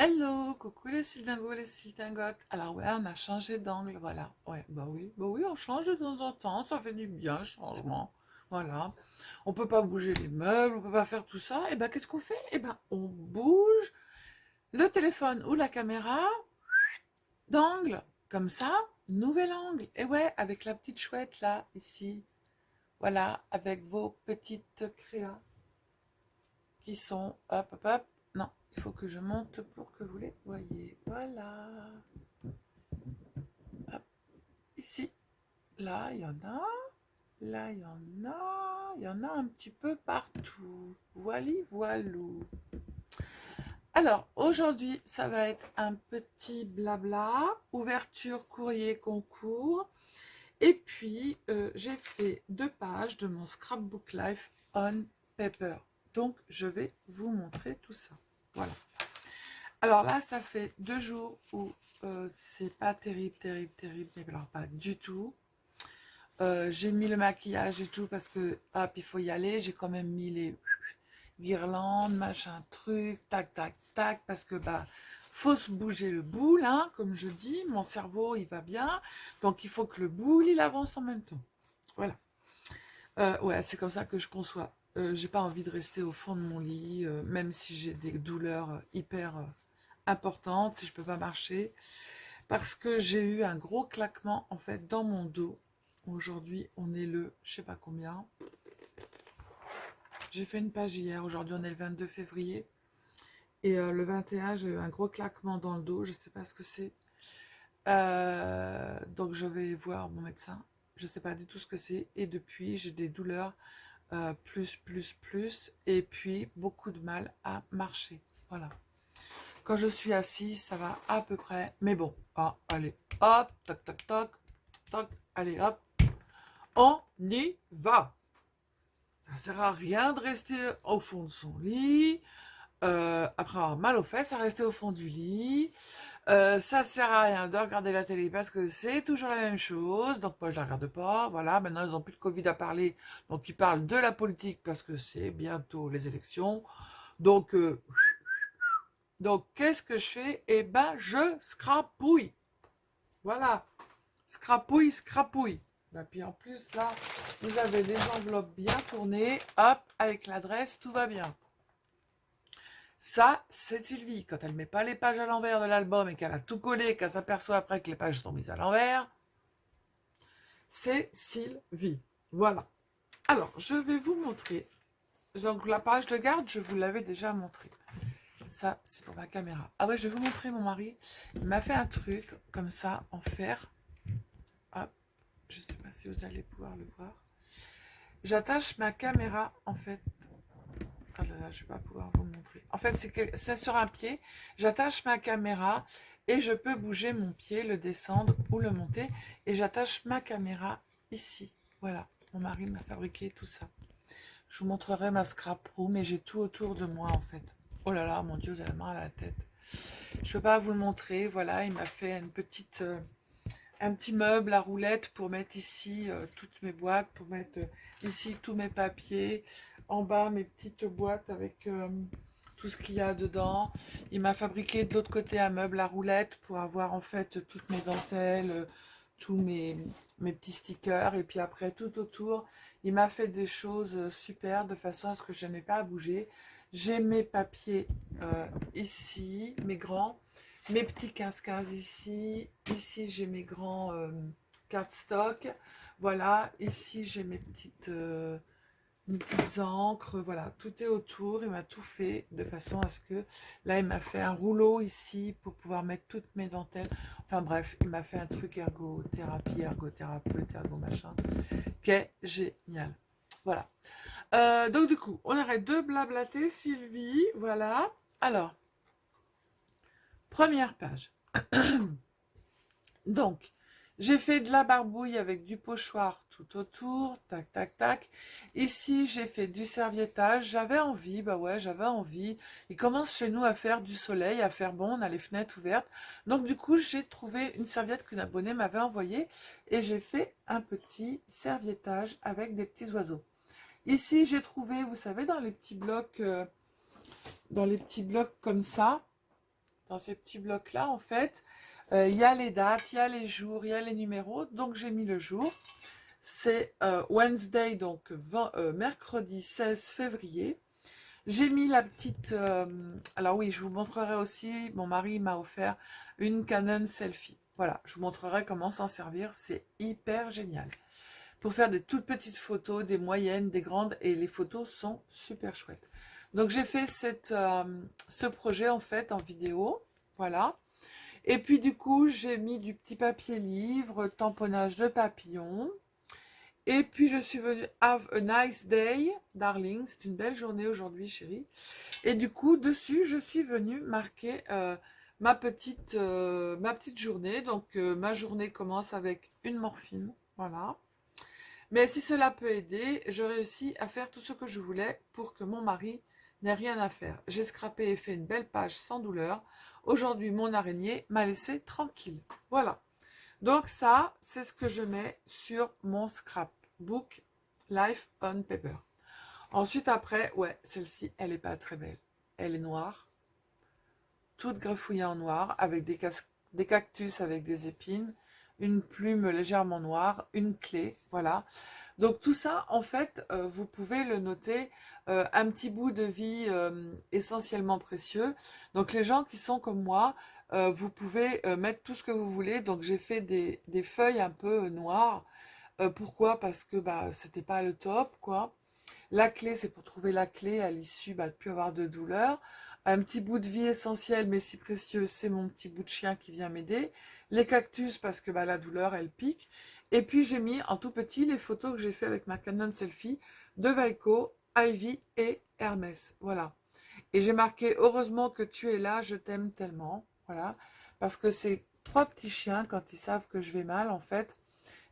Hello, coucou les Sildingos, les Sildingotes. Alors ouais, on a changé d'angle, voilà. Ouais, bah oui, on change de temps en temps, ça fait du bien, le changement. Voilà. On peut pas bouger les meubles, on peut pas faire tout ça. Et ben qu'est-ce qu'on fait? Et ben on bouge le téléphone ou la caméra d'angle, comme ça, nouvel angle. Et ouais, avec la petite chouette là, ici. Voilà, avec vos petites créas qui sont, hop, hop, hop. Non, il faut que je monte pour que vous les voyez. Voilà. Hop, ici, là, il y en a. Là, il y en a un petit peu partout. Voili, voilou. Alors, aujourd'hui, ça va être un petit blabla, ouverture, courrier, concours. Et puis, j'ai fait 2 pages de mon scrapbook life on paper. Donc, je vais vous montrer tout ça. Voilà. Alors là, ça fait 2 jours où c'est pas terrible, terrible, terrible, mais alors pas du tout. J'ai mis le maquillage et tout parce que, hop, il faut y aller. J'ai quand même mis les guirlandes, machin, truc, tac, tac, tac, parce que, bah, faut se bouger le boule, hein, comme je dis. Mon cerveau, il va bien. Donc, il faut que le boule, il avance en même temps. Voilà. Ouais, c'est comme ça que je conçois. J'ai pas envie de rester au fond de mon lit, même si j'ai des douleurs hyper importantes, si je peux pas marcher, parce que j'ai eu un gros claquement en fait dans mon dos. Aujourd'hui, on est le, je sais pas combien. J'ai fait une page hier. Aujourd'hui, on est le 22 février. Et le 21, j'ai eu un gros claquement dans le dos. Je sais pas ce que c'est. Donc, je vais voir mon médecin. Je sais pas du tout ce que c'est. Et depuis, j'ai des douleurs plus. Et puis, beaucoup de mal à marcher. Voilà. Quand je suis assise, ça va à peu près. Mais bon, ah, allez, hop, toc, toc, toc, toc, allez, hop, on y va. Ça ne sert à rien de rester au fond de son lit, après avoir mal aux fesses, à rester au fond du lit. Ça sert à rien de regarder la télé parce que c'est toujours la même chose. Donc moi je la regarde pas. Voilà, maintenant ils ont plus de Covid à parler, donc ils parlent de la politique parce que c'est bientôt les élections. Donc qu'est-ce que je fais? Eh ben je scrapouille. Voilà, scrapouille, scrapouille. Ben, puis en plus là, vous avez les enveloppes bien tournées. Hop, avec l'adresse, tout va bien. Ça, c'est Sylvie. Quand elle met pas les pages à l'envers de l'album et qu'elle a tout collé, qu'elle s'aperçoit après que les pages sont mises à l'envers, c'est Sylvie. Voilà. Alors, je vais vous montrer. Donc, la page de garde, je vous l'avais déjà montré. Ça, c'est pour ma caméra. Ah ouais, je vais vous montrer mon mari. Il m'a fait un truc comme ça, en fer. Hop, je sais pas si vous allez pouvoir le voir. J'attache ma caméra, en fait. Oh là là, je vais pas pouvoir vous montrer. En fait, c'est sur un pied. J'attache ma caméra et je peux bouger mon pied, le descendre ou le monter. Et j'attache ma caméra ici. Voilà, mon mari m'a fabriqué tout ça. Je vous montrerai ma scrap room, mais j'ai tout autour de moi en fait. Oh là là, mon Dieu, j'ai la main à la tête. Je peux pas vous le montrer. Voilà, il m'a fait un petit meuble à roulettes pour mettre ici toutes mes boîtes, pour mettre ici tous mes papiers, en bas mes petites boîtes avec tout ce qu'il y a dedans. Il m'a fabriqué de l'autre côté un meuble à roulettes pour avoir en fait toutes mes dentelles, tous mes petits stickers. Et puis après, tout autour, il m'a fait des choses super de façon à ce que je n'ai pas à bouger. J'ai mes papiers ici, mes grands. Mes petits 15-15 ici. Ici, j'ai mes grands cardstock. Voilà. Ici, j'ai mes petites encres. Voilà. Tout est autour. Il m'a tout fait de façon à ce que... Là, il m'a fait un rouleau ici pour pouvoir mettre toutes mes dentelles. Enfin bref, il m'a fait un truc ergothérapie, ergothérapeute, ergo machin. Qui est génial. Voilà. Donc du coup, on arrête de blablater, Sylvie. Voilà. Alors, première page. Donc, j'ai fait de la barbouille avec du pochoir tout autour, tac, tac, tac. Ici, j'ai fait du serviettage. J'avais envie, bah ouais, j'avais envie. Il commence chez nous à faire du soleil, à faire bon, on a les fenêtres ouvertes. Donc, du coup, j'ai trouvé une serviette qu'une abonnée m'avait envoyée et j'ai fait un petit serviettage avec des petits oiseaux. Ici, j'ai trouvé, vous savez, dans les petits blocs comme ça, Dans ces petits blocs-là, en fait, il y a les dates, il y a les jours, il y a les numéros. Donc, j'ai mis le jour. C'est Wednesday, donc mercredi 16 février. J'ai mis la petite... alors oui, je vous montrerai aussi, mon mari m'a offert une Canon Selfie. Voilà, je vous montrerai comment s'en servir, c'est hyper génial. Pour faire des toutes petites photos, des moyennes, des grandes, et les photos sont super chouettes. Donc j'ai fait ce projet en fait en vidéo, voilà. Et puis du coup, j'ai mis du petit papier livre, tamponnage de papillons. Et puis je suis venue have a nice day, darling. C'est une belle journée aujourd'hui, chérie. Et du coup, dessus, je suis venue marquer ma petite journée. Donc ma journée commence avec une morphine, voilà. Mais si cela peut aider, je réussis à faire tout ce que je voulais pour que mon mari n'ait rien à faire. J'ai scrappé et fait une belle page sans douleur. Aujourd'hui, mon araignée m'a laissé tranquille. Voilà. Donc ça, c'est ce que je mets sur mon scrapbook Life on Paper. Ensuite, après, ouais, celle-ci, elle n'est pas très belle. Elle est noire, toute greffouillée en noir, avec des cactus avec des épines, une plume légèrement noire, une clé, voilà. Donc tout ça, en fait, vous pouvez le noter, un petit bout de vie essentiellement précieux. Donc les gens qui sont comme moi, vous pouvez mettre tout ce que vous voulez. Donc j'ai fait des feuilles un peu noires. Pourquoi? Parce que bah, c'était pas le top, quoi. La clé, c'est pour trouver la clé à l'issue bah, de ne plus avoir de douleur. Un petit bout de vie essentiel, mais si précieux, c'est mon petit bout de chien qui vient m'aider. Les cactus, parce que bah, la douleur, elle pique. Et puis, j'ai mis en tout petit les photos que j'ai fait avec ma Canon Selfie de Vaiko, Ivy et Hermès. Voilà. Et j'ai marqué, heureusement que tu es là, je t'aime tellement. Voilà. Parce que ces trois petits chiens, quand ils savent que je vais mal, en fait,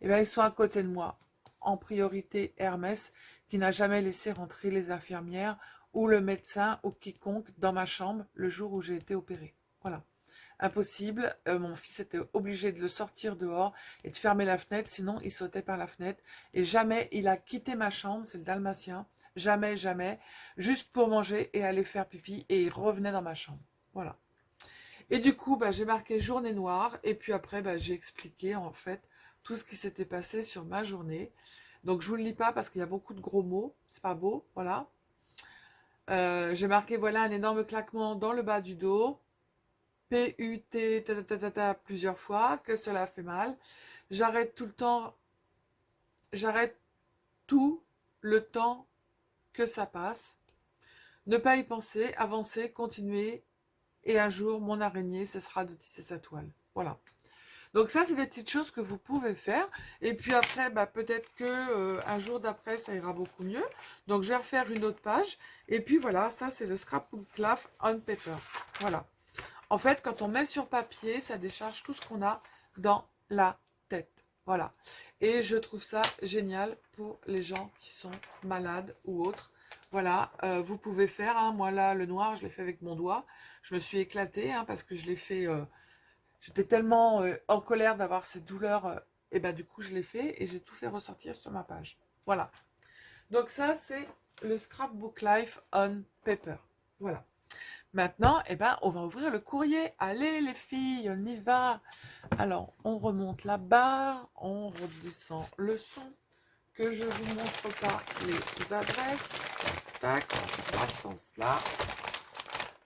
eh ben, ils sont à côté de moi. En priorité, Hermès, qui n'a jamais laissé rentrer les infirmières ou le médecin ou quiconque dans ma chambre le jour où j'ai été opérée. Voilà. Impossible, mon fils était obligé de le sortir dehors et de fermer la fenêtre, sinon il sautait par la fenêtre. Et jamais il a quitté ma chambre, c'est le dalmatien, jamais, jamais, juste pour manger et aller faire pipi, et il revenait dans ma chambre. Voilà. Et du coup, bah, j'ai marqué journée noire, et puis après, bah, j'ai expliqué en fait tout ce qui s'était passé sur ma journée. Donc je vous le lis pas parce qu'il y a beaucoup de gros mots, c'est pas beau, voilà. J'ai marqué voilà un énorme claquement dans le bas du dos, P-U-T, ta, ta, ta, ta, ta, plusieurs fois, que cela fait mal. J'arrête tout le temps, j'arrête tout le temps que ça passe. Ne pas y penser, avancer, continuer, et un jour, mon araignée cessera de tisser sa toile. Voilà. Donc ça, c'est des petites choses que vous pouvez faire. Et puis après, bah, peut-être que un jour d'après, ça ira beaucoup mieux. Donc je vais refaire une autre page. Et puis voilà, ça c'est le scrapbook Life on Paper. Voilà. En fait, quand on met sur papier, ça décharge tout ce qu'on a dans la tête. Voilà. Et je trouve ça génial pour les gens qui sont malades ou autres. Voilà, vous pouvez faire, hein, moi là, le noir, je l'ai fait avec mon doigt. Je me suis éclatée, hein, parce que je l'ai fait... j'étais tellement en colère d'avoir cette douleur, et ben du coup je l'ai fait et j'ai tout fait ressortir sur ma page. Voilà. Donc ça c'est le scrapbook Life on Paper. Voilà. Maintenant, eh ben, on va ouvrir le courrier. Allez les filles, on y va. Alors, on remonte la barre, on redescend le son, que je vous montre pas les adresses. Tac, on va dans ce sens-là.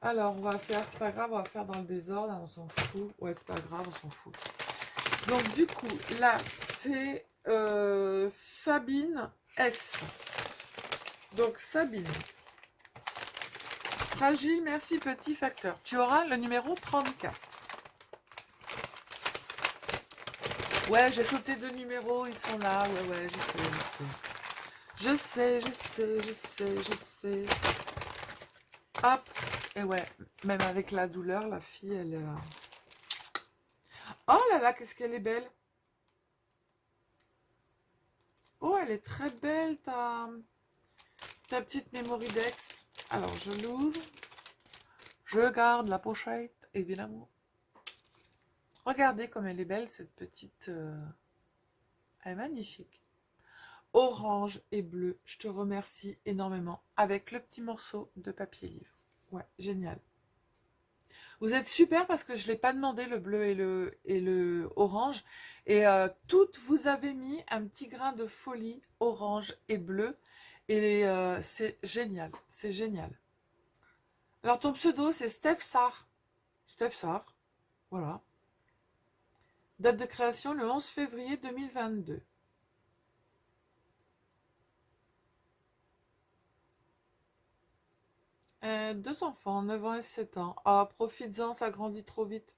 Alors, on va faire, c'est pas grave, on va faire dans le désordre, on s'en fout. Ouais, c'est pas grave, on s'en fout. Donc, du coup, là, c'est Sabine S. Donc, Sabine. Fragile, merci, petit facteur. Tu auras le numéro 34. Ouais, j'ai sauté 2 numéros, ils sont là. Ouais, je sais. Je sais. Hop. Et ouais, même avec la douleur, la fille, elle est... Oh là là, qu'est-ce qu'elle est belle. Oh, elle est très belle, ta petite Mémoridex. Alors, je l'ouvre. Je garde la pochette, évidemment. Regardez comme elle est belle, cette petite... Elle est magnifique. Orange et bleu, je te remercie énormément. Avec le petit morceau de papier livre. Ouais, génial. Vous êtes super parce que je ne l'ai pas demandé, le bleu et le orange. Et toutes, vous avez mis un petit grain de folie, orange et bleu. Et c'est génial, c'est génial. Alors ton pseudo, c'est Steph Sarr. Steph Sarr, voilà. Date de création, le 11 février 2022. Deux enfants, 9 ans et 7 ans. Ah, profites-en, ça grandit trop vite.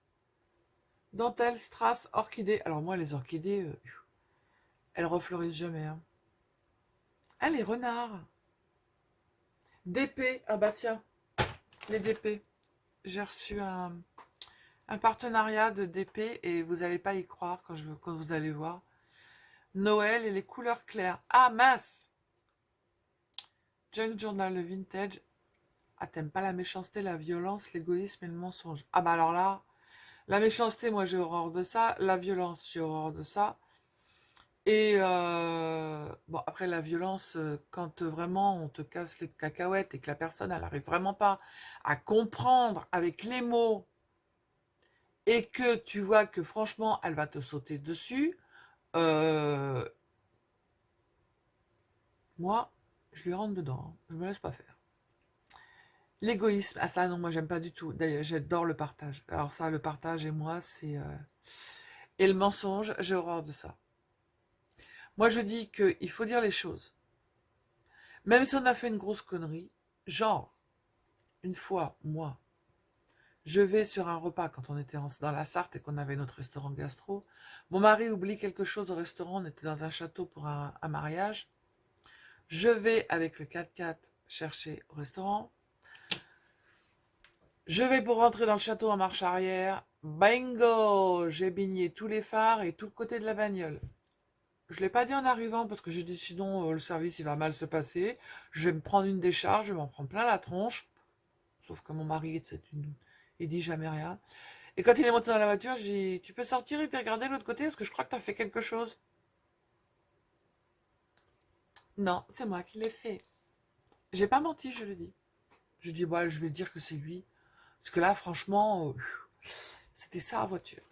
Dentelle, strass, orchidée. Alors moi, les orchidées, elles refleurissent jamais. Hein. Ah, les renards. DP. Ah bah tiens, les DP. J'ai reçu un partenariat de DP et vous n'allez pas y croire quand vous allez voir. Noël et les couleurs claires. Ah mince. Junk Journal, le vintage. Ah, t'aimes pas la méchanceté, la violence, l'égoïsme et le mensonge. Ah bah alors là, la méchanceté, moi j'ai horreur de ça. La violence, j'ai horreur de ça. Et bon, après la violence, quand vraiment on te casse les cacahuètes et que la personne, elle arrive vraiment pas à comprendre avec les mots et que tu vois que franchement, elle va te sauter dessus, euh, moi, je lui rentre dedans. Hein. Je me laisse pas faire. L'égoïsme, ah ça non, moi j'aime pas du tout. D'ailleurs, j'adore le partage. Alors ça, le partage et moi, c'est... Et le mensonge, j'ai horreur de ça. Moi, je dis qu'il faut dire les choses. Même si on a fait une grosse connerie, genre, une fois, moi, je vais sur un repas quand on était dans la Sarthe et qu'on avait notre restaurant gastro. Mon mari oublie quelque chose au restaurant, on était dans un château pour un mariage. Je vais avec le 4x4 chercher au restaurant. Je vais pour rentrer dans le château en marche arrière. Bingo! J'ai baigné tous les phares et tout le côté de la bagnole. Je ne l'ai pas dit en arrivant parce que j'ai dit sinon le service il va mal se passer. Je vais me prendre une décharge, je vais m'en prendre plein la tronche. Sauf que mon mari, il dit jamais rien. Et quand il est monté dans la voiture, j'ai dit, tu peux sortir et puis regarder de l'autre côté parce que je crois que tu as fait quelque chose. Non, c'est moi qui l'ai fait. J'ai pas menti, je l'ai dit. Je dis, bah, je vais dire que c'est lui. Parce que là, franchement, c'était sa voiture.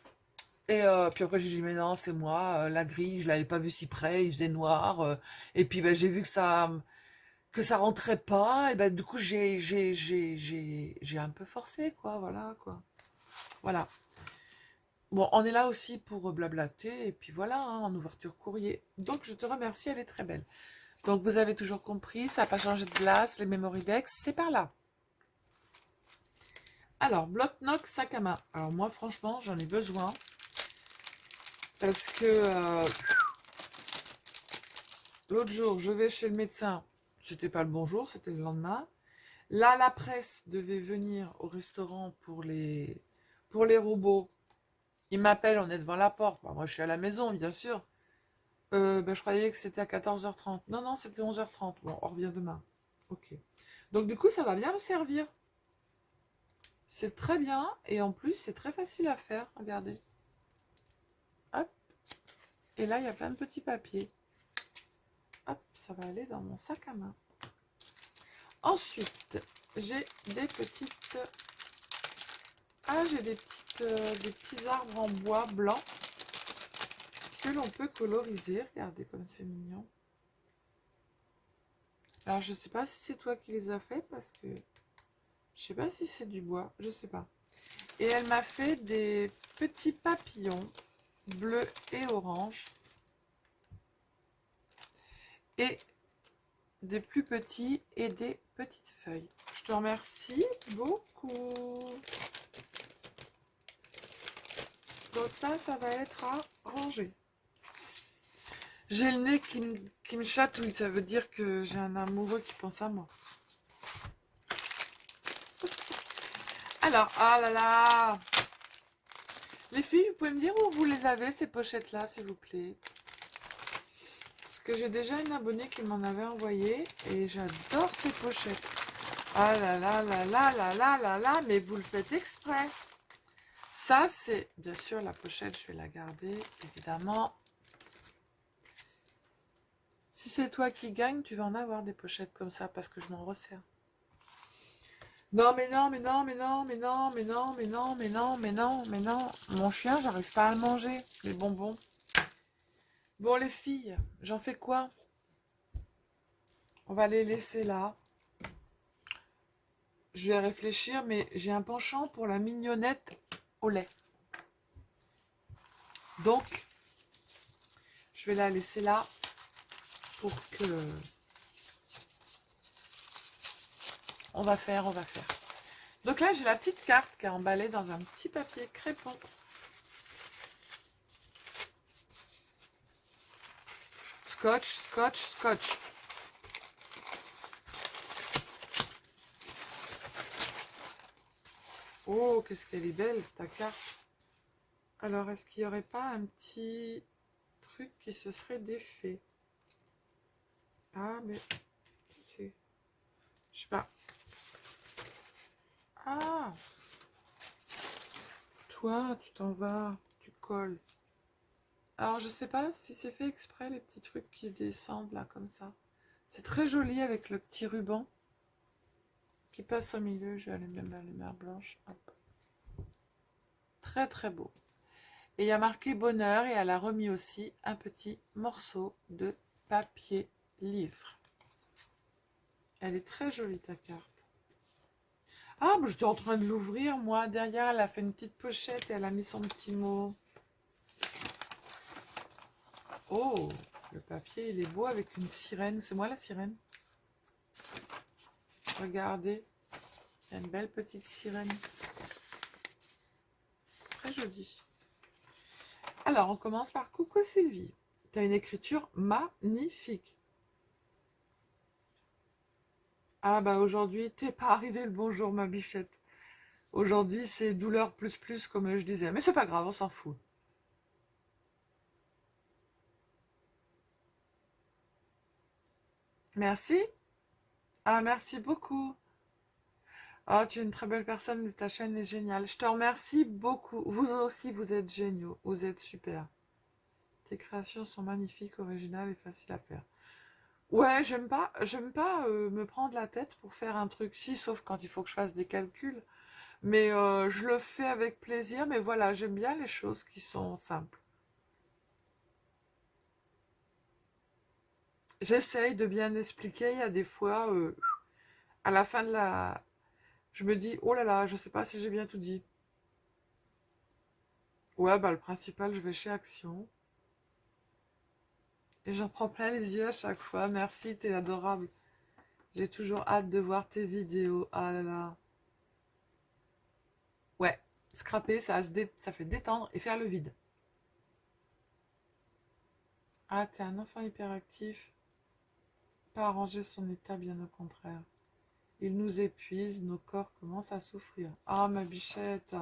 Et puis après, j'ai dit, mais non, c'est moi. La grille, je l'avais pas vue si près, il faisait noir. Et puis, ben, j'ai vu que ça rentrait pas. Et ben, du coup, j'ai un peu forcé, quoi. Voilà, quoi. Voilà. Bon, on est là aussi pour blablater, et puis voilà, hein, en ouverture courrier. Donc, je te remercie, elle est très belle. Donc, vous avez toujours compris, ça n'a pas changé de glace, les Memory Dex, c'est par là. Alors, bloc-noc, sac à main. Alors, moi, franchement, j'en ai besoin. Parce que l'autre jour, je vais chez le médecin. C'était pas le bon jour, c'était le lendemain. Là, la presse devait venir au restaurant pour les robots. Ils m'appellent, on est devant la porte. Bah, moi, je suis à la maison, bien sûr. Ben, je croyais que c'était à 14h30. Non, non, c'était 11h30. Bon, on revient demain. Ok. Donc, du coup, ça va bien me servir. C'est très bien. Et en plus, c'est très facile à faire. Regardez. Hop. Et là, il y a plein de petits papiers. Hop, ça va aller dans mon sac à main. Ensuite, j'ai des petites... Ah, j'ai des petits arbres en bois blanc que l'on peut coloriser. Regardez comme c'est mignon. Alors, je ne sais pas si c'est toi qui les as fait parce que je sais pas si c'est du bois, je sais pas. Et elle m'a fait des petits papillons bleus et orange. Et des plus petits et des petites feuilles. Je te remercie beaucoup. Donc ça va être à ranger. J'ai le nez qui me chatouille, ça veut dire que j'ai un amoureux qui pense à moi. Alors, ah là là. Les filles, vous pouvez me dire où vous les avez, ces pochettes-là, s'il vous plaît. Parce que j'ai déjà une abonnée qui m'en avait envoyé et j'adore ces pochettes. Ah là là là là là là là là, mais vous le faites exprès. Ça, c'est bien sûr la pochette, je vais la garder, évidemment. Si c'est toi qui gagne, tu vas en avoir des pochettes comme ça parce que je m'en resserre. Non, mais non, mais non, mais non, mais non, mais non, mais non, mais non, mais non, mais non. Mon chien, j'arrive pas à le manger, les bonbons. Bon, les filles, j'en fais quoi? On va les laisser là. Je vais réfléchir, mais j'ai un penchant pour la mignonnette au lait. Donc, je vais la laisser là pour que... On va faire, on va faire. Donc là, j'ai la petite carte qui est emballée dans un petit papier crépon. Scotch, scotch, scotch. Oh, qu'est-ce qu'elle est belle, ta carte. Alors, est-ce qu'il n'y aurait pas un petit truc qui se serait défait? Ah, mais c'est... Je sais pas. Ah, toi, tu t'en vas, tu colles. Alors, je sais pas si c'est fait exprès, les petits trucs qui descendent là, comme ça. C'est très joli avec le petit ruban qui passe au milieu. Je vais aller mettre ma lumière blanche. Hop. Très, très beau. Et il y a marqué bonheur et elle a remis aussi un petit morceau de papier livre. Elle est très jolie, ta carte. Ah, bah, j'étais en train de l'ouvrir, moi. Derrière, elle a fait une petite pochette et elle a mis son petit mot. Oh, le papier, il est beau avec une sirène. C'est moi la sirène. Regardez. Il y a une belle petite sirène. Très jolie. Alors, on commence par coucou Sylvie. Tu as une écriture magnifique. Ah bah aujourd'hui, t'es pas arrivé le bonjour ma bichette. Aujourd'hui, c'est douleur plus plus comme je disais. Mais c'est pas grave, on s'en fout. Merci. Ah, merci beaucoup. Oh, tu es une très belle personne et ta chaîne est géniale. Je te remercie beaucoup. Vous aussi, vous êtes géniaux. Vous êtes super. Tes créations sont magnifiques, originales et faciles à faire. Ouais, j'aime pas me prendre la tête pour faire un truc. Si, sauf quand il faut que je fasse des calculs. Mais je le fais avec plaisir. Mais voilà, j'aime bien les choses qui sont simples. J'essaye de bien expliquer. Il y a des fois, à la fin de la... Je me dis, oh là là, je sais pas si j'ai bien tout dit. Ouais, bah le principal, je vais chez Action. Et j'en prends plein les yeux à chaque fois. Merci, t'es adorable. J'ai toujours hâte de voir tes vidéos. Ah là là. Ouais, scraper, ça fait détendre et faire le vide. Ah, t'es un enfant hyperactif. Pas arranger son état, bien au contraire. Il nous épuise, nos corps commencent à souffrir. Ah, ma bichette.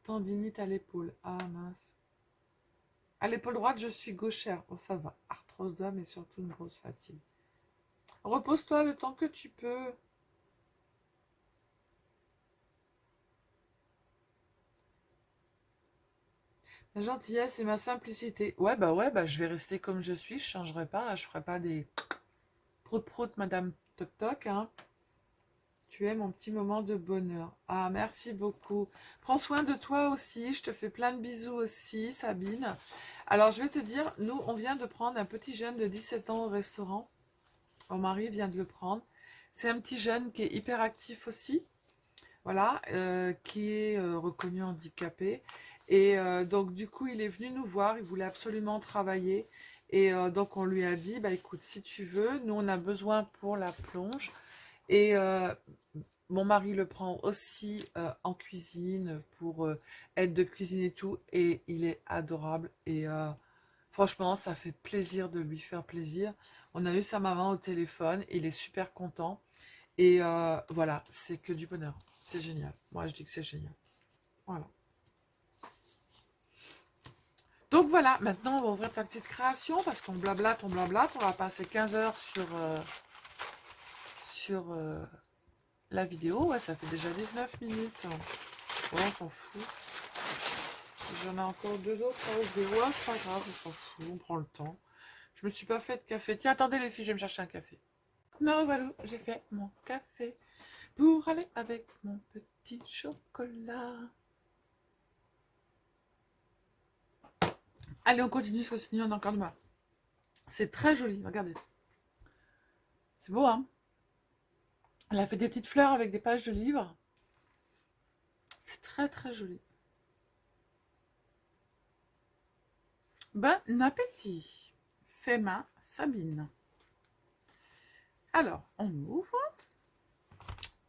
Tendinite à l'épaule. Ah, mince. À l'épaule droite, je suis gauchère. Oh, ça va. Arthrose d'homme mais surtout une grosse fatigue. Repose-toi le temps que tu peux. La gentillesse et ma simplicité. Ouais, bah, je vais rester comme je suis. Je changerai pas. Là, je ferai pas des prout-prout, madame toc-toc, hein. Tu es mon petit moment de bonheur. Ah, merci beaucoup. Prends soin de toi aussi. Je te fais plein de bisous aussi, Sabine. Alors, je vais te dire, nous, on vient de prendre un petit jeune de 17 ans au restaurant. Mon mari vient de le prendre. C'est un petit jeune qui est hyper actif aussi. Voilà, qui est reconnu handicapé. Et donc, du coup, il est venu nous voir. Il voulait absolument travailler. Et donc, on lui a dit, bah écoute, si tu veux, nous, on a besoin pour la plonge. Et mon mari le prend aussi en cuisine pour aide de cuisine et tout. Et il est adorable. Et franchement, ça fait plaisir de lui faire plaisir. On a eu sa maman au téléphone. Il est super content. Et voilà, c'est que du bonheur. C'est génial. Moi, je dis que c'est génial. Voilà. Donc voilà, maintenant, on va ouvrir ta petite création parce qu'on blablate, on blablate. On va passer 15 heures sur la vidéo. Ouais, ça fait déjà 19 minutes. Ouais, on s'en fout. J'en ai encore deux autres à ouvrir. Ouais, c'est pas grave, on s'en fout, on prend le temps. Je me suis pas fait de café. Tiens, attendez les filles, je vais me chercher un café. Me revoilà, j'ai fait mon café. pour aller avec mon petit chocolat. Allez, on continue, parce que sinon on a encore du mal. C'est très joli, regardez. C'est beau, hein? Elle a fait des petites fleurs avec des pages de livres. C'est très très joli. Bon appétit. Fait main, Sabine. Alors, on ouvre.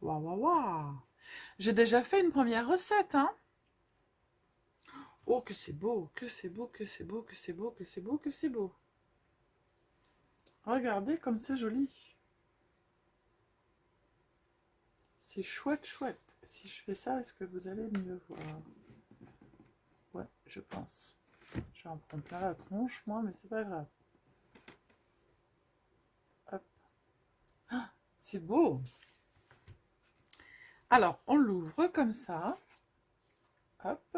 Waouh, waouh, waouh. J'ai déjà fait une première recette, hein? Oh, que c'est beau, que c'est beau, que c'est beau, que c'est beau, que c'est beau, que c'est beau. Regardez comme c'est joli. C'est chouette, chouette. Si je fais ça, est-ce que vous allez mieux voir? Ouais, je pense. Je vais en prendre plein la tronche, moi, mais c'est pas grave. Hop. Ah, c'est beau. Alors, on l'ouvre comme ça. Hop.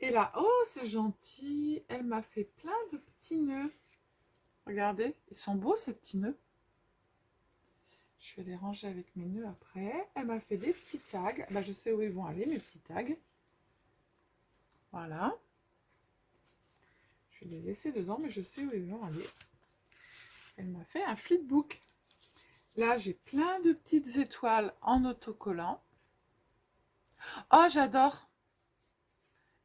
Et là, oh, c'est gentil. Elle m'a fait plein de petits nœuds. Regardez, ils sont beaux ces petits nœuds. Je vais les ranger avec mes nœuds après. Elle m'a fait des petits tags. Bah, je sais où ils vont aller, mes petits tags. Voilà. Je vais les laisser dedans, mais je sais où ils vont aller. Elle m'a fait un flipbook. Là, j'ai plein de petites étoiles en autocollant. Oh, j'adore.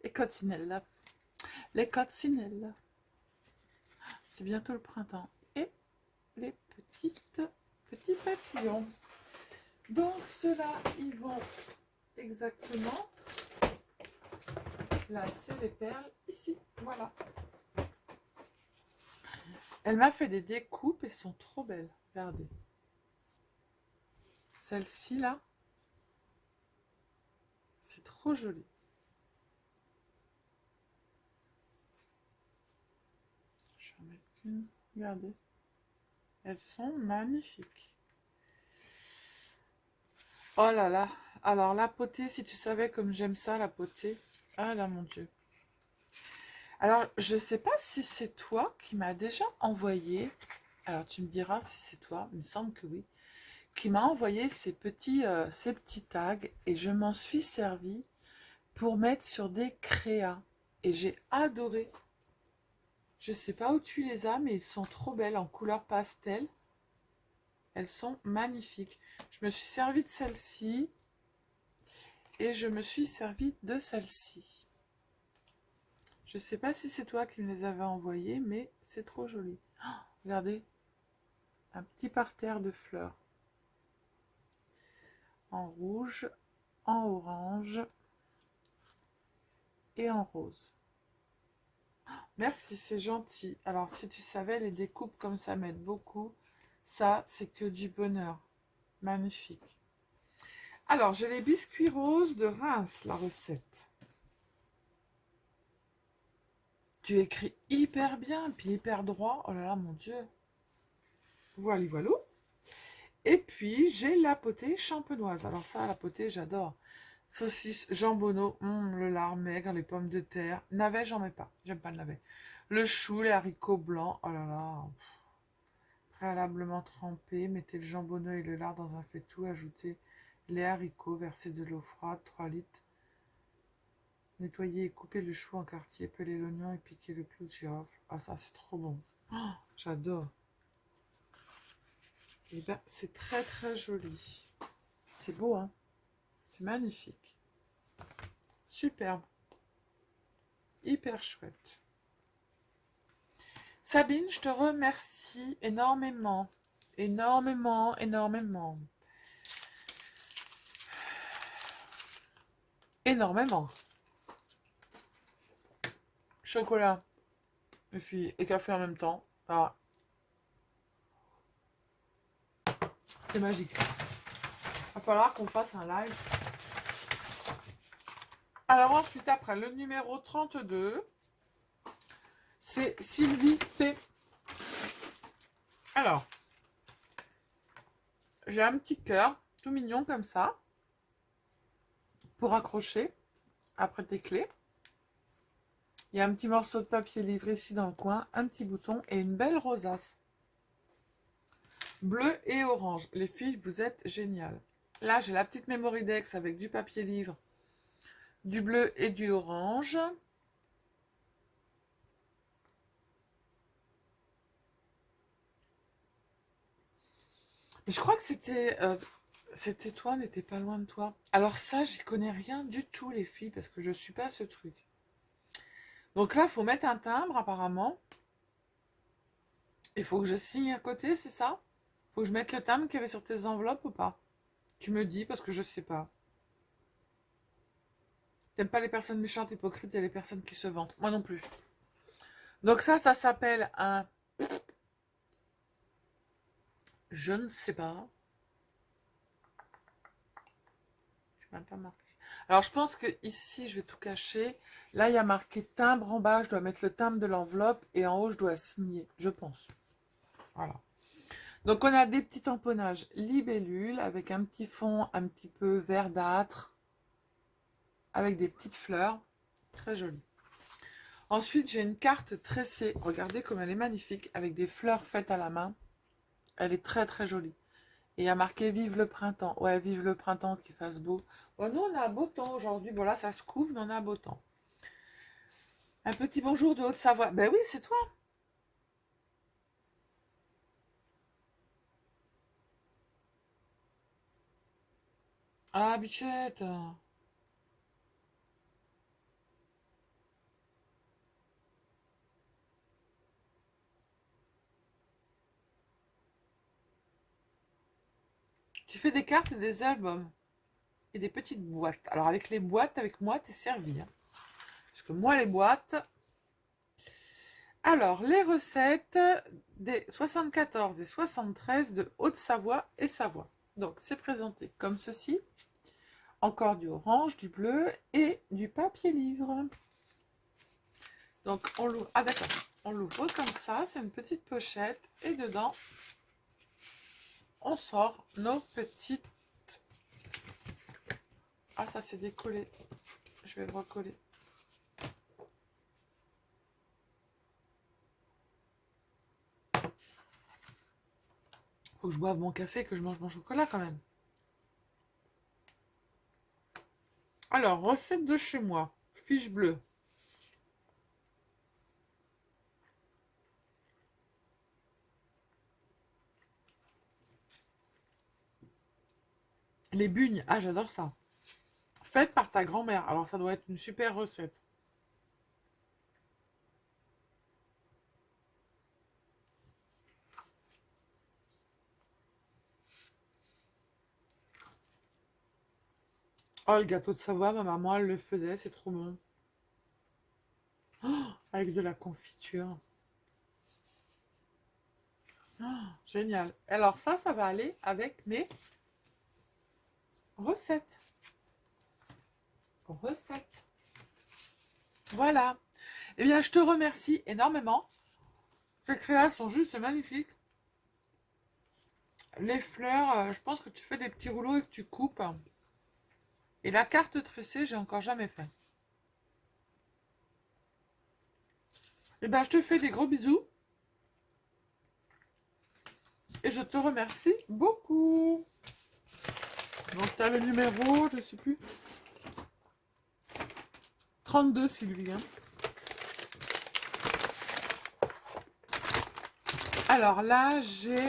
Les coccinelles. Les coccinelles. C'est bientôt le printemps. Et les petits papillons. Donc, ceux-là, ils vont exactement placer les perles ici. Voilà. Elle m'a fait des découpes, elles sont trop belles. Regardez. Celle-ci, là, c'est trop joli. Je vais en mettre qu'une. Regardez. Elles sont magnifiques. Oh là là. Alors, la potée, si tu savais comme j'aime ça, la potée. Ah là, mon Dieu. Alors, je sais pas si c'est toi qui m'as déjà envoyé. Alors, tu me diras si c'est toi. Il me semble que oui. Qui m'a envoyé ces petits tags. Et je m'en suis servi pour mettre sur des créas. Et j'ai adoré. Je sais pas où tu les as, mais ils sont trop belles en couleur pastel. Elles sont magnifiques. Je me suis servi de celle-ci. Et je me suis servi de celle-ci. Je sais pas si c'est toi qui me les avais envoyées, mais c'est trop joli. Oh, regardez. Un petit parterre de fleurs. En rouge, en orange et en rose. Merci, c'est gentil. Alors, si tu savais, les découpes comme ça m'aident beaucoup. Ça, c'est que du bonheur. Magnifique. Alors, j'ai les biscuits roses de Reims, la recette. Tu écris hyper bien, puis hyper droit. Oh là là, mon Dieu. Voilà, voilà. Et puis, j'ai la potée champenoise. Alors ça, la potée, j'adore. Saucisse, jambonneau, le lard maigre, les pommes de terre. Navet, j'en mets pas. J'aime pas le navet. Le chou, les haricots blancs. Oh là là. Préalablement trempé. Mettez le jambonneau et le lard dans un faitout. Ajoutez les haricots. Versez de l'eau froide, 3 litres. Nettoyez et coupez le chou en quartiers. Pelez l'oignon et piquez le clou de girofle. Ah, ça, c'est trop bon. Oh, j'adore. Et bien, c'est très très joli. C'est beau, hein? C'est magnifique. Superbe. Hyper chouette. Sabine, je te remercie énormément. Énormément, énormément. Énormément. Chocolat. Et puis, et café en même temps. Ah. C'est magique. Va falloir qu'on fasse un live. Alors ensuite, après, le numéro 32, c'est Sylvie P. Alors, j'ai un petit cœur tout mignon comme ça pour accrocher après tes clés. Il y a un petit morceau de papier livré ici dans le coin, un petit bouton et une belle rosace. Bleu et orange. Les filles, vous êtes géniales. Là, j'ai la petite Mémoridex avec du papier livre, du bleu et du orange. Mais je crois que c'était toi, on n'était pas loin de toi. Alors ça, j'y connais rien du tout, les filles, parce que je suis pas ce truc. Donc là, il faut mettre un timbre, apparemment. Il faut que je signe à côté, c'est ça? Faut que je mette le timbre qu'il y avait sur tes enveloppes ou pas? Tu me dis, parce que je sais pas. T'aimes pas les personnes méchantes, hypocrites et les personnes qui se vantent. Moi non plus. Donc ça s'appelle un... Je ne sais pas. Je ne même pas marqué. Alors je pense que ici, je vais tout cacher. Là, il y a marqué timbre en bas. Je dois mettre le timbre de l'enveloppe. Et en haut, je dois signer. Je pense. Voilà. Donc on a des petits tamponnages libellules avec un petit fond un petit peu verdâtre. Avec des petites fleurs. Très joli. Ensuite, j'ai une carte tressée. Regardez comme elle est magnifique. Avec des fleurs faites à la main. Elle est très très jolie. Et il y a marqué Vive le printemps. Ouais, vive le printemps, qu'il fasse beau. Bon, nous, on a beau temps aujourd'hui. Bon, là, ça se couvre, mais on a beau temps. Un petit bonjour de Haute-Savoie. Ben oui, c'est toi. Ah, bichette. Tu fais des cartes et des albums. Et des petites boîtes. Alors, avec les boîtes, avec moi, t'es servi. Hein. Parce que moi, les boîtes... Alors, les recettes des 74 et 73 de Haute-Savoie et Savoie. Donc, c'est présenté comme ceci. Encore du orange, du bleu et du papier livre. Donc, on l'ouvre. Ah, d'accord. On l'ouvre comme ça. C'est une petite pochette. Et dedans, on sort nos petites... Ah, ça s'est décollé. Je vais le recoller. Faut que je boive mon café et que je mange mon chocolat quand même. Alors, recette de chez moi. Fiche bleue. Les bugnes. Ah, j'adore ça. Faites par ta grand-mère. Alors, ça doit être une super recette. Oh, le gâteau de Savoie, ma maman, elle le faisait. C'est trop bon. Oh, avec de la confiture. Oh, génial. Alors, ça va aller avec mes recettes. Recettes. Voilà. Eh bien, je te remercie énormément. Ces créas sont juste magnifiques. Les fleurs, je pense que tu fais des petits rouleaux et que tu coupes. Et la carte tressée, j'ai encore jamais fait. Eh bien, je te fais des gros bisous. Et je te remercie beaucoup. Donc, tu as le numéro, je sais plus. 32, Sylvie. Hein. Alors là, j'ai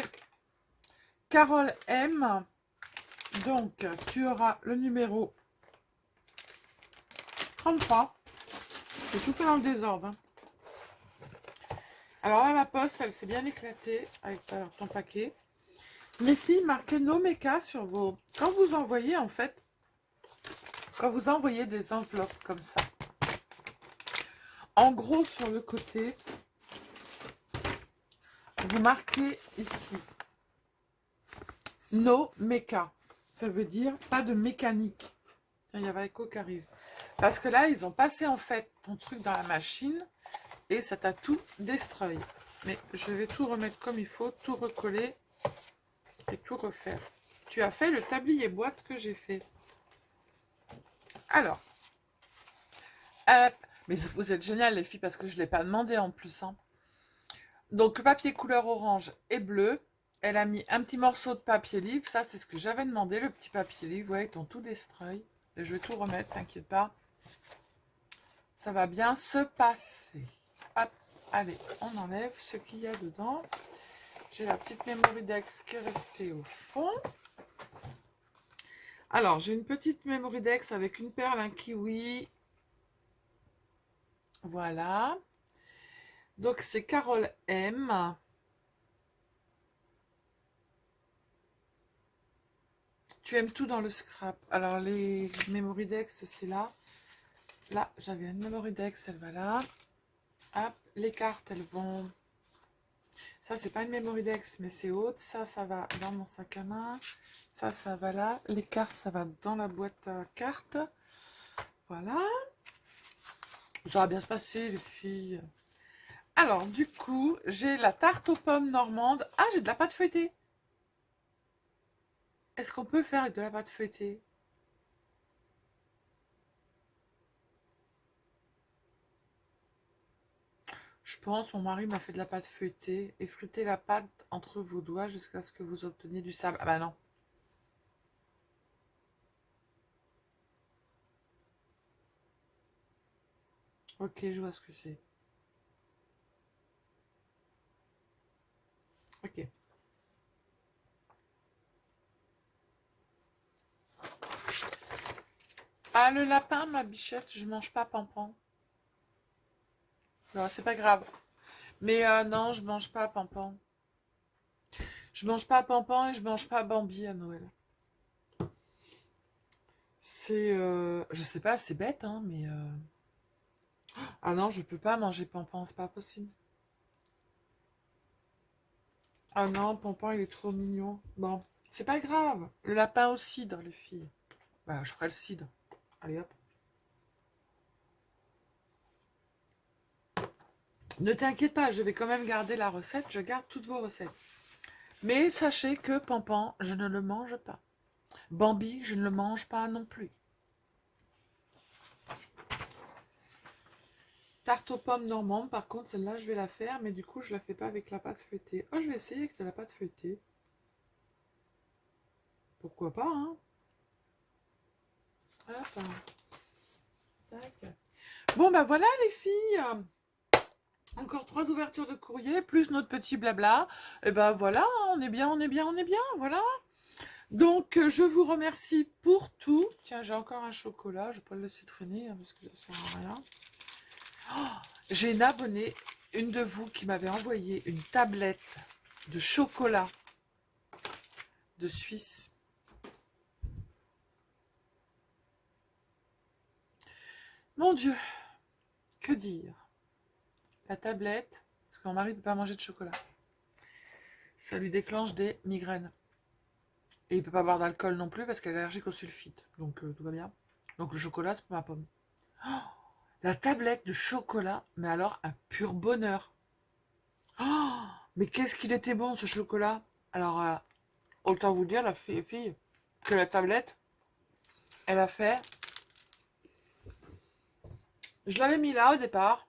Carole M. Donc, tu auras le numéro 33. J'ai tout fait dans le désordre. Hein. Alors là, la poste, elle s'est bien éclatée avec ton paquet. Les filles, marquez Nomeka sur vos... Quand vous envoyez, en fait, quand vous envoyez des enveloppes comme ça, en gros, sur le côté, vous marquez ici No Mecha. Ça veut dire pas de mécanique. Tiens, il y a Vaiko qui arrive. Parce que là, ils ont passé en fait ton truc dans la machine et ça t'a tout destroy. Mais je vais tout remettre comme il faut, tout recoller et tout refaire. Tu as fait le tablier boîte que j'ai fait. Alors, mais vous êtes géniales les filles parce que je ne l'ai pas demandé en plus. Hein. Donc, papier couleur orange et bleu. Elle a mis un petit morceau de papier livre. Ça, c'est ce que j'avais demandé, le petit papier livre. Ouais, ils t'ont tout destroy. Et je vais tout remettre, t'inquiète pas. Ça va bien se passer. Hop, allez, on enlève ce qu'il y a dedans. J'ai la petite Mémoridex qui est restée au fond. Alors, j'ai une petite Mémoridex avec une perle, un kiwi. Voilà. Donc, c'est Carole M. Tu aimes tout dans le scrap. Alors, les Mémoridex, c'est là. Là, j'avais une Mémoridex, elle va là. Hop, les cartes, elles vont... Ça, c'est pas une Mémoridex, mais c'est haute. Ça va dans mon sac à main. Ça va là. Les cartes, ça va dans la boîte à cartes. Voilà. Ça va bien se passer, les filles. Alors, du coup, j'ai la tarte aux pommes normande. Ah, j'ai de la pâte feuilletée. Est-ce qu'on peut faire avec de la pâte feuilletée? Je pense, mon mari m'a fait de la pâte feuilletée. Effritez la pâte entre vos doigts jusqu'à ce que vous obteniez du sable. Ah bah non. Ok, je vois ce que c'est. Ok. Ah, le lapin, ma bichette, je mange pas pampan. Non, c'est pas grave. Mais non, je mange pas pampan. Je mange pas pampan et je mange pas Bambi à Noël. C'est... je sais pas, c'est bête, hein, mais... Ah non, je peux pas manger pampan, c'est pas possible. Ah non, pampan, il est trop mignon. Bon, c'est pas grave. Le lapin au cidre, les filles. Bah, je ferai le cidre. Allez, hop. Ne t'inquiète pas, je vais quand même garder la recette. Je garde toutes vos recettes. Mais sachez que pampan, je ne le mange pas. Bambi, je ne le mange pas non plus. Tarte aux pommes normande, par contre, celle-là, je vais la faire, mais du coup, je la fais pas avec la pâte feuilletée. Oh, je vais essayer avec de la pâte feuilletée. Pourquoi pas, hein? Hop. Tac. Bon, bah voilà, les filles. Encore 3 ouvertures de courrier, plus notre petit blabla. Et ben voilà, on est bien, on est bien, on est bien, voilà. Donc, je vous remercie pour tout. Tiens, j'ai encore un chocolat, je vais pas le laisser traîner, hein, parce que ça sert à rien. Oh, j'ai une abonnée, une de vous, qui m'avait envoyé une tablette de chocolat de Suisse. Mon Dieu, que dire? La tablette, parce que mon mari ne peut pas manger de chocolat. Ça lui déclenche des migraines. Et il ne peut pas boire d'alcool non plus parce qu'elle est allergique au sulfite. Donc tout va bien. Donc le chocolat, c'est pour ma pomme. Oh, la tablette de chocolat, mais alors un pur bonheur. Oh, mais qu'est-ce qu'il était bon ce chocolat. Alors, autant vous dire, la fille, que la tablette, elle a fait... Je l'avais mis là au départ.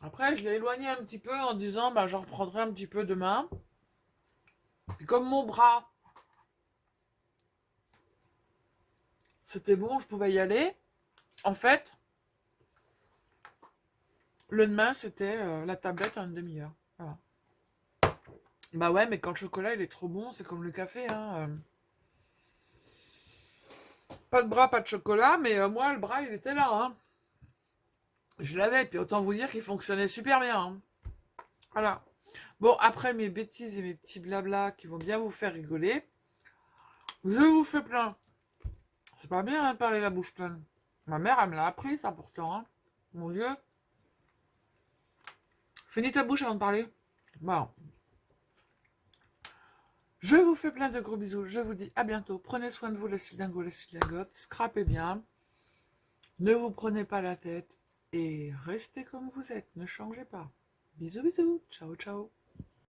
Après, je l'ai éloigné un petit peu en disant, bah, j'en reprendrai un petit peu demain. Et comme mon bras, c'était bon, je pouvais y aller. En fait, le demain, c'était la tablette en une demi-heure. Voilà. Bah ouais, mais quand le chocolat, il est trop bon, c'est comme le café, hein. Pas de bras, pas de chocolat, mais moi, le bras, il était là, hein. Je l'avais, puis autant vous dire qu'il fonctionnait super bien, hein. Voilà. Bon, après mes bêtises et mes petits blabla qui vont bien vous faire rigoler, je vous fais plein. C'est pas bien hein, de parler la bouche pleine. Ma mère, elle me l'a appris, ça, pourtant, hein. Mon Dieu. Finis ta bouche avant de parler. Bon. Je vous fais plein de gros bisous. Je vous dis à bientôt. Prenez soin de vous, les sildingos, les sildagotes. Scrapez bien. Ne vous prenez pas la tête. Et restez comme vous êtes. Ne changez pas. Bisous, bisous. Ciao, ciao.